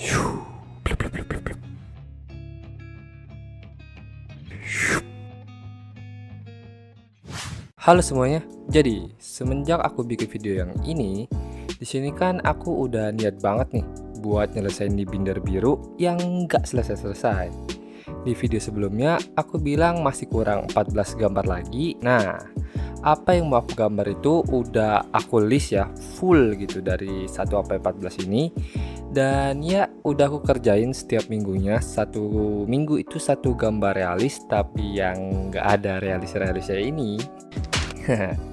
Halo semuanya. Jadi, semenjak aku bikin video yang ini, di sini kan aku udah niat banget nih buat nyelesain di binder biru yang nggak selesai-selesai. Di video sebelumnya aku bilang masih kurang 14 gambar lagi. Nah, apa yang mau aku gambar itu udah aku list ya, full gitu dari 1 sampai 14 ini. Dan ya udah aku kerjain setiap minggunya. Satu minggu itu satu gambar realis, tapi yang nggak ada realis-realisnya ini.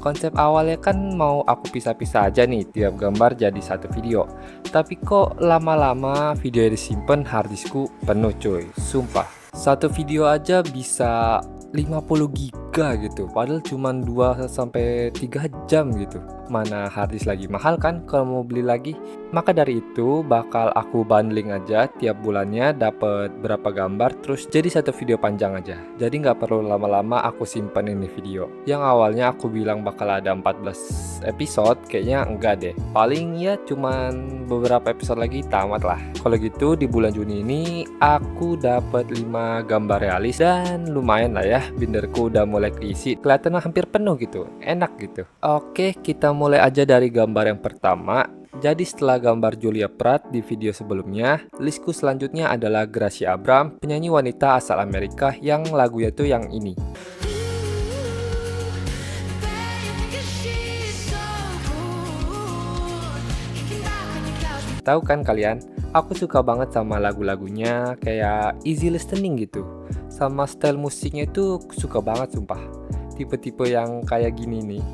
Konsep awalnya kan mau aku pisah-pisah aja nih tiap gambar jadi satu video. Tapi kok lama-lama video yang disimpan harddiskku penuh cuy, sumpah. Satu video aja bisa 50 giga gitu, padahal cuma 2 sampai 3 jam gitu. Mana harddisk lagi mahal kan kalau mau beli lagi. Maka dari itu bakal aku bundling aja tiap bulannya dapat berapa gambar terus jadi satu video panjang aja. Jadi nggak perlu lama-lama aku simpen ini video. Yang awalnya aku bilang bakal ada 14 episode, kayaknya enggak deh. Paling ya cuman beberapa episode lagi tamat lah. Kalau gitu di bulan Juni ini aku dapat 5 gambar realis dan lumayan lah ya, binderku udah mulai keisi. Kelihatan hampir penuh gitu. Enak gitu. Oke, kita mulai aja dari gambar yang pertama. Jadi setelah gambar Julia Pratt di video sebelumnya, listku selanjutnya adalah Gracia Abrams, penyanyi wanita asal Amerika yang lagunya tuh yang ini. Tahu kan kalian, aku suka banget sama lagu-lagunya, kayak easy listening gitu. Sama style musiknya itu suka banget sumpah. Tipe-tipe yang kayak gini nih.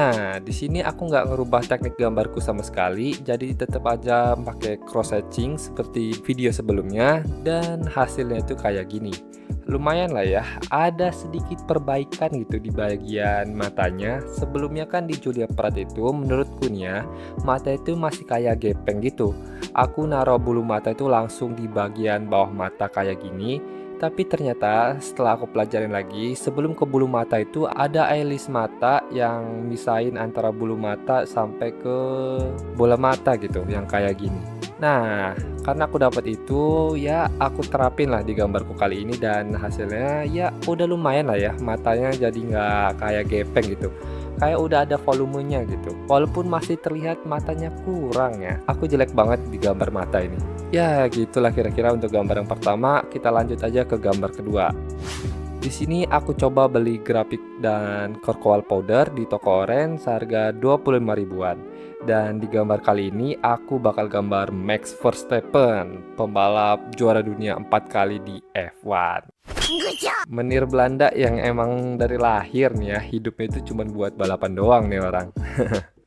Nah, di sini aku nggak ngerubah teknik gambarku sama sekali, jadi tetap aja pakai cross hatching seperti video sebelumnya, dan hasilnya itu kayak gini. Lumayan lah ya, ada sedikit perbaikan gitu di bagian matanya. Sebelumnya kan di Julia Pratt itu menurutku nih ya, mata itu masih kayak gepeng gitu. Aku naruh bulu mata itu langsung di bagian bawah mata kayak gini. Tapi ternyata setelah aku pelajarin lagi, sebelum ke bulu mata itu ada eyelash mata yang misahin antara bulu mata sampai ke bola mata gitu, yang kayak gini. Nah, karena aku dapat itu, ya aku terapin lah di gambarku kali ini dan hasilnya ya udah lumayan lah ya, matanya jadi nggak kayak gepeng gitu. Kayak udah ada volumenya gitu. Walaupun masih terlihat matanya kurang ya. Aku jelek banget di gambar mata ini. Ya, gitulah kira-kira untuk gambar yang pertama. Kita lanjut aja ke gambar kedua. Di sini aku coba beli grafik dan charcoal powder di toko Orange seharga 25 ribuan. Dan di gambar kali ini aku bakal gambar Max Verstappen, pembalap juara dunia 4 kali di F1. Menir Belanda yang emang dari lahir nih ya, hidupnya itu cuma buat balapan doang nih orang.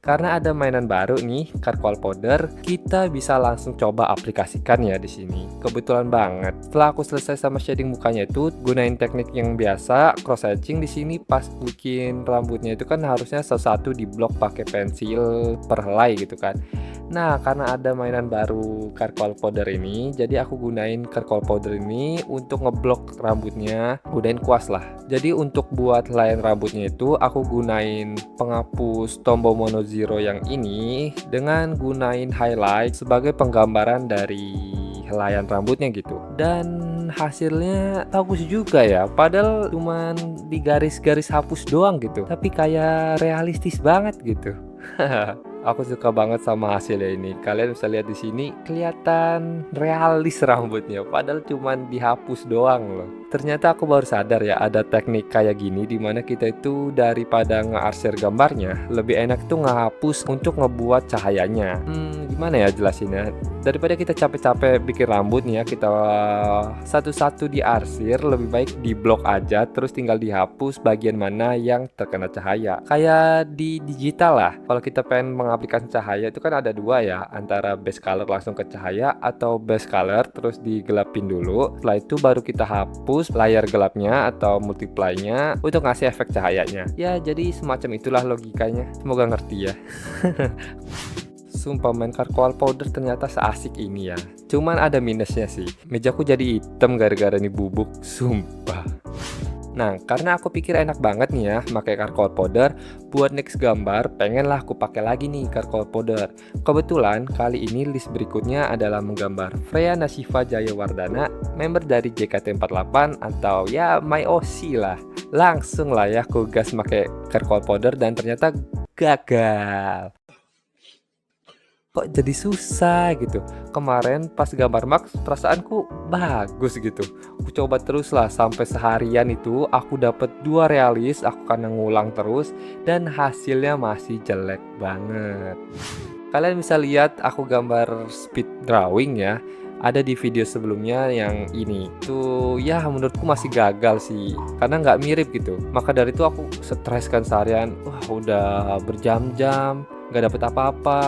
Karena ada mainan baru nih, charcoal powder, kita bisa langsung coba aplikasikan ya di sini. Kebetulan banget. Setelah aku selesai sama shading mukanya itu, gunain teknik yang biasa, cross hatching di sini pas bikin rambutnya itu kan harusnya satu-satu diblok pakai pensil perhelai gitu kan. Nah, karena ada mainan baru charcoal powder ini, jadi aku gunain charcoal powder ini untuk ngeblok rambutnya, gunain kuas lah. Jadi untuk buat helaian rambutnya itu aku gunain penghapus Tombow Mono Zero yang ini dengan gunain highlight sebagai penggambaran dari helaian rambutnya gitu. Dan hasilnya bagus juga ya, padahal cuman di garis-garis hapus doang gitu, tapi kayak realistis banget gitu. Aku suka banget sama hasilnya ini. Kalian bisa lihat di sini kelihatan realis rambutnya, padahal cuman dihapus doang loh. Ternyata aku baru sadar ya ada teknik kayak gini dimana kita itu daripada nge-arsir gambarnya, lebih enak tuh ngehapus untuk ngebuat cahayanya. Gimana ya jelasinnya? Daripada kita capek-capek bikin rambut nih ya, kita satu-satu diarsir, lebih baik diblok aja terus tinggal dihapus bagian mana yang terkena cahaya. Kayak di digital lah. Kalau kita pengen mengaplikasi cahaya itu kan ada dua ya, antara base color langsung ke cahaya atau base color terus digelapin dulu. Setelah itu baru kita hapus layar gelapnya atau multiply-nya untuk ngasih efek cahayanya. Ya, jadi semacam itulah logikanya. Semoga ngerti ya. Sumpah main charcoal powder ternyata seasik ini ya. Cuman ada minusnya sih. Mejaku jadi hitam gara-gara ini bubuk. Sumpah. Nah, karena aku pikir enak banget nih ya pakai charcoal powder, buat next gambar pengenlah aku pakai lagi nih charcoal powder. Kebetulan kali ini list berikutnya adalah menggambar Freya Nasifa Jayawardana, member dari JKT48 atau ya my OC lah. Langsung lah ya aku gas pakai charcoal powder dan ternyata gagal. Kok jadi susah gitu. Kemarin pas gambar max perasaanku bagus gitu. Aku coba terus lah sampai seharian itu aku dapat 2 realis, aku karena ngulang terus dan hasilnya masih jelek banget. Kalian bisa lihat aku gambar speed drawing ya. Ada di video sebelumnya yang ini tuh ya menurutku masih gagal sih karena nggak mirip gitu. Maka dari itu aku stres kan seharian. Wah udah berjam-jam nggak dapet apa-apa,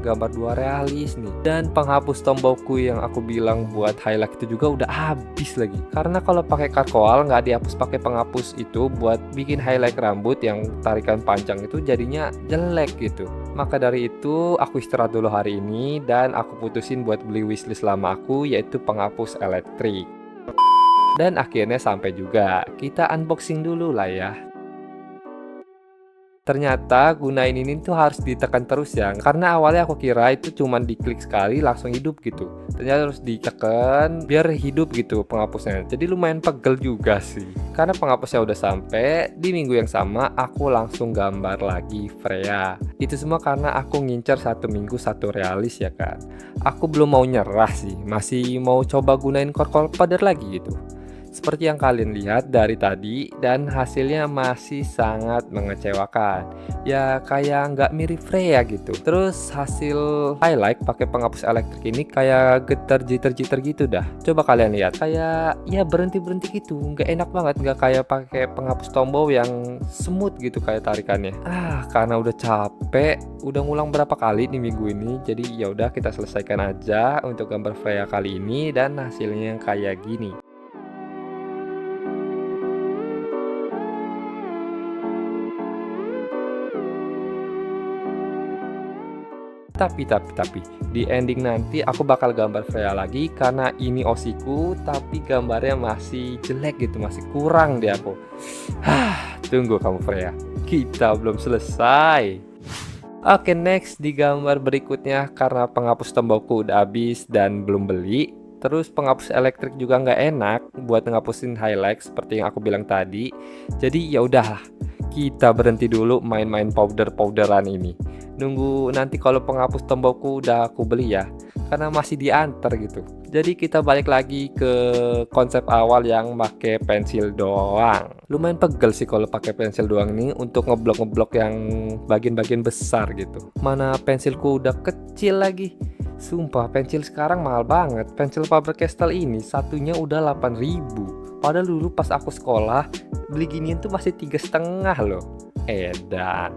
gambar 2 realis nih. Dan penghapus tombolku yang aku bilang buat highlight itu juga udah habis lagi. Karena kalau pakai charcoal nggak dihapus pakai penghapus itu buat bikin highlight rambut yang tarikan panjang itu jadinya jelek gitu. Maka dari itu aku istirahat dulu hari ini dan aku putusin buat beli wishlist lama aku yaitu penghapus elektrik. Dan akhirnya sampai juga. Kita unboxing dulu lah ya. Ternyata gunain ini tuh harus ditekan terus ya. Karena awalnya aku kira itu cuman diklik sekali langsung hidup gitu. Ternyata harus ditekan biar hidup gitu penghapusnya. Jadi lumayan pegel juga sih. Karena penghapusnya udah sampai, di minggu yang sama aku langsung gambar lagi Freya. Itu semua karena aku ngincer 1 minggu 1 realis ya kan. Aku belum mau nyerah sih, masih mau coba gunain charcoal powder lagi gitu. Seperti yang kalian lihat dari tadi dan hasilnya masih sangat mengecewakan. Ya kayak nggak mirip Freya gitu. Terus hasil highlight pakai penghapus elektrik ini kayak getar jitter-jitter gitu dah. Coba kalian lihat, kayak ya berhenti-berhenti gitu. Nggak enak banget, nggak kayak pakai penghapus tombol yang smooth gitu kayak tarikannya. Karena udah capek, udah ngulang berapa kali nih minggu ini. Jadi ya udah kita selesaikan aja untuk gambar Freya kali ini dan hasilnya yang kayak gini. Tapi di ending nanti aku bakal gambar Freya lagi karena ini osiku tapi gambarnya masih jelek gitu, masih kurang deh aku. Tunggu kamu Freya, kita belum selesai. Oke, next di gambar berikutnya karena penghapus tombolku udah habis dan belum beli. Terus penghapus elektrik juga nggak enak buat ngapusin highlight seperti yang aku bilang tadi. Jadi ya udahlah, kita berhenti dulu main-main powder-powderan ini. Nunggu nanti kalau penghapus tombolku udah aku beli ya, karena masih diantar gitu. Jadi kita balik lagi ke konsep awal yang pakai pensil doang. Lumayan pegel sih kalau pakai pensil doang nih untuk ngeblok-ngeblok yang bagian-bagian besar gitu. Mana pensilku udah kecil lagi. Sumpah pensil sekarang mahal banget. Pensil Faber-Castell ini satunya udah 8.000. Padahal dulu pas aku sekolah beli ginian tuh masih 3,5 loh. Edan.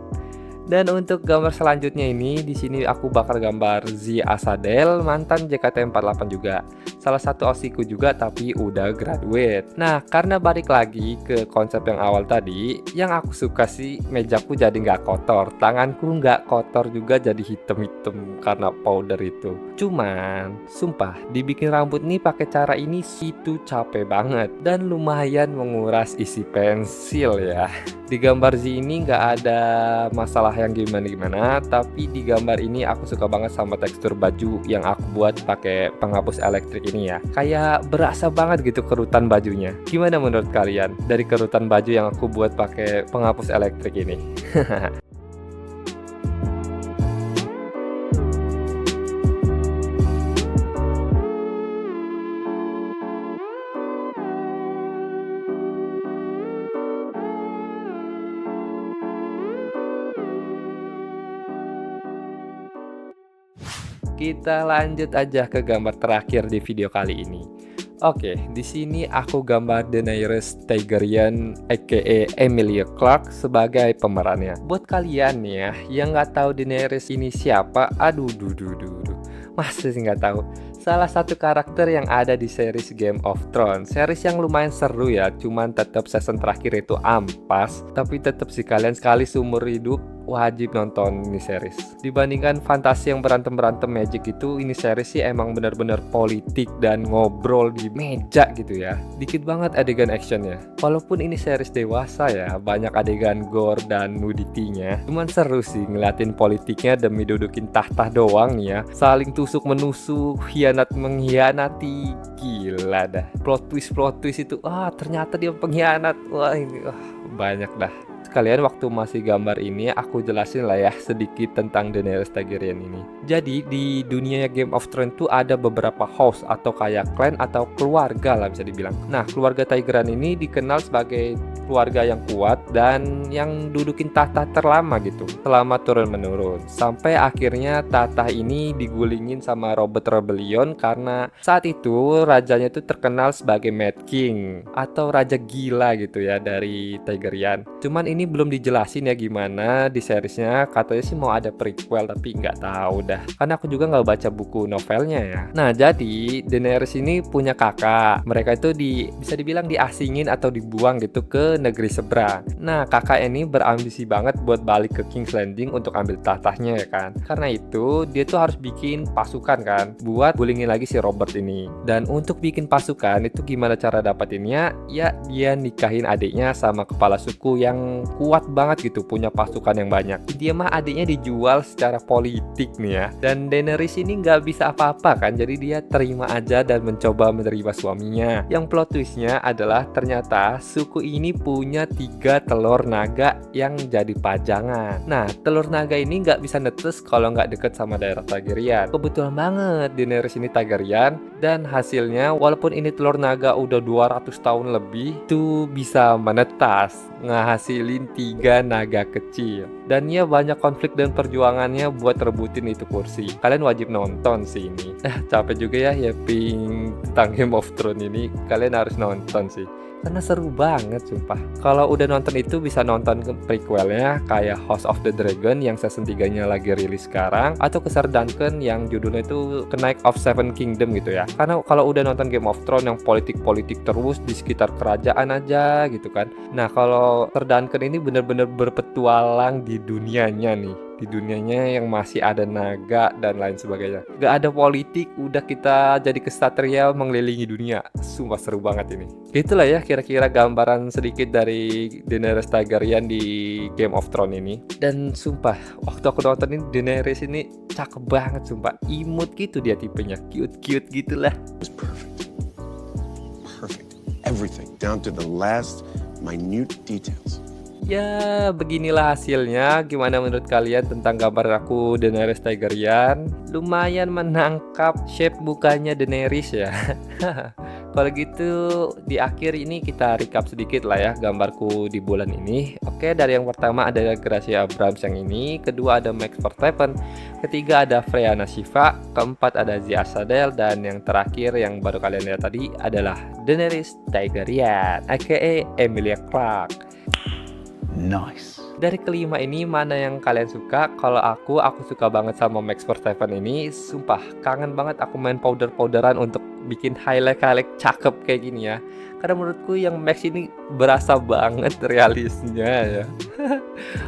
Dan untuk gambar selanjutnya ini di sini aku bakal gambar Z Asadel, mantan JKT48 juga. Salah satu osiku juga tapi udah graduate. Nah, karena balik lagi ke konsep yang awal tadi, yang aku suka sih mejaku jadi nggak kotor, tanganku nggak kotor juga jadi hitam-hitam karena powder itu. Cuman, sumpah dibikin rambut nih pakai cara ini itu capek banget dan lumayan menguras isi pensil ya. Di gambar Z ini nggak ada masalah yang gimana-gimana, tapi di gambar ini aku suka banget sama tekstur baju yang aku buat pakai penghapus elektrik ini ya. Kayak berasa banget gitu kerutan bajunya. Gimana menurut kalian dari kerutan baju yang aku buat pakai penghapus elektrik ini? Kita lanjut aja ke gambar terakhir di video kali ini. Oke, di sini aku gambar Daenerys Targaryen aka Emilia Clarke sebagai pemerannya. Buat kalian nih ya yang nggak tahu Daenerys ini siapa, aduh, masih nggak tahu. Salah satu karakter yang ada di series Game of Thrones. Series yang lumayan seru ya, cuman tetap season terakhir itu ampas. Tapi tetap sih kalian sekali seumur hidup wajib nonton ini series. Dibandingkan fantasi yang berantem-berantem magic itu, ini series sih emang bener-bener politik dan ngobrol di meja gitu ya. Dikit banget adegan actionnya. Walaupun ini series dewasa ya, banyak adegan gore dan nudity-nya. Cuman seru sih ngeliatin politiknya demi dudukin tahta doang nih ya. Saling tusuk menusuk, khianat mengkhianati, gila dah. Plot twist itu, ternyata dia pengkhianat. Wah ini banyak dah. Sekalian waktu masih gambar ini aku jelasin lah ya sedikit tentang Daenerys Targaryen ini. Jadi di dunia Game of Thrones tuh ada beberapa house atau kayak clan atau keluarga lah bisa dibilang. Nah, keluarga Targaryen ini dikenal sebagai keluarga yang kuat dan yang dudukin tahta terlama gitu, selama turun-menurun. Sampai akhirnya tahta ini digulingin sama Robert Rebellion karena saat itu rajanya itu terkenal sebagai Mad King atau raja gila gitu ya dari Targaryen. Cuman ini belum dijelasin ya gimana di seriesnya, katanya sih mau ada prequel tapi nggak tahu dah, karena aku juga nggak baca buku novelnya ya. Nah jadi Daenerys ini punya kakak, mereka itu bisa dibilang diasingin atau dibuang gitu ke negeri seberang. Nah kakak ini berambisi banget buat balik ke King's Landing untuk ambil tahtanya ya kan. Karena itu dia tuh harus bikin pasukan kan buat gulingin lagi si Robert ini. Dan untuk bikin pasukan itu gimana cara dapatinnya? Ya dia nikahin adiknya sama kepala suku yang kuat banget gitu, punya pasukan yang banyak. Dia mah adiknya dijual secara politik nih ya. Dan Daenerys ini nggak bisa apa-apa kan, jadi dia terima aja dan mencoba menerima suaminya. Yang plot twistnya adalah ternyata suku ini punya 3 telur naga yang jadi pajangan. Nah telur naga ini nggak bisa netes kalau nggak deket sama daerah Targaryen. Kebetulan banget Daenerys ini Targaryen, dan hasilnya walaupun ini telur naga udah 200 tahun lebih tuh bisa menetas ngehasilin 3 naga kecil. Dan ya banyak konflik dan perjuangannya buat rebutin itu kursi. Kalian wajib nonton sih ini. Capek juga ya ping tentang Game of Thrones ini. Kalian harus nonton sih, karena seru banget sumpah. Kalau udah nonton itu bisa nonton ke prequelnya kayak House of the Dragon yang season 3-nya lagi rilis sekarang, atau ke Sir Duncan yang judulnya itu The Knight of Seven Kingdom gitu ya. Karena kalau udah nonton Game of Thrones yang politik-politik terus di sekitar kerajaan aja gitu kan. Nah kalau Sir Duncan ini bener-bener berpetualang di dunianya nih, di dunianya yang masih ada naga dan lain sebagainya. Gak ada politik, udah kita jadi kesatria mengelilingi dunia. Sumpah seru banget ini. Itulah ya kira-kira gambaran sedikit dari Daenerys Targaryen di Game of Thrones ini. Dan sumpah waktu aku nonton ini Daenerys ini cakep banget sumpah. Imut gitu dia tipenya, cute-cute gitulah. Perfect. Everything down to the last minute details. Ya, beginilah hasilnya. Gimana menurut kalian tentang gambar aku Daenerys Targaryen? Lumayan menangkap shape mukanya Daenerys ya. Kalau gitu di akhir ini kita recap sedikit lah ya gambarku di bulan ini. Oke, dari yang pertama ada Gracia Abrams yang ini, kedua ada Max Verstappen, ketiga ada Freya Shiva, keempat ada Zia Sadel, dan yang terakhir yang baru kalian lihat tadi adalah Daenerys Targaryen aka Emilia Clarke. Nice. Dari kelima ini mana yang kalian suka? Kalau aku suka banget sama Max Verstappen ini. Sumpah kangen banget aku main powder-powderan untuk bikin highlight cakep kayak gini ya. Karena menurutku yang Max ini berasa banget realisnya ya.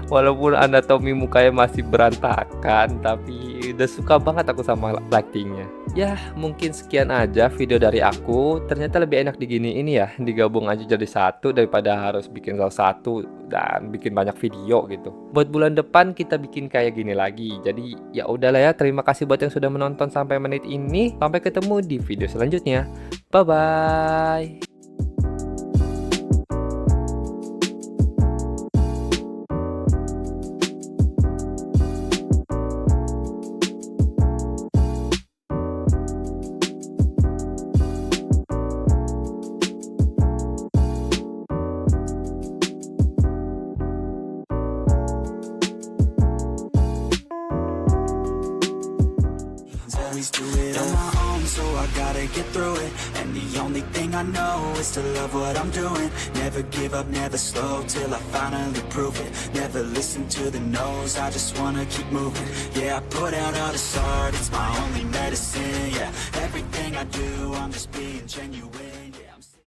Walaupun anatomi mukanya masih berantakan, tapi udah suka banget aku sama lightingnya. Ya mungkin sekian aja video dari aku. Ternyata lebih enak diginiin ya, digabung aja jadi satu daripada harus bikin salah satu dan bikin banyak video gitu. Buat bulan depan kita bikin kayak gini lagi. Jadi ya udahlah ya, terima kasih buat yang sudah menonton sampai menit ini. Sampai ketemu di video selanjutnya. Bye bye. Always do it on my own, so I gotta get through it. And the only thing I know is to love what I'm doing. Never give up, never slow, till I finally prove it. Never listen to the no's, I just wanna keep moving. Yeah, I put out all this art, it's my only medicine. Yeah, everything I do, I'm just being genuine.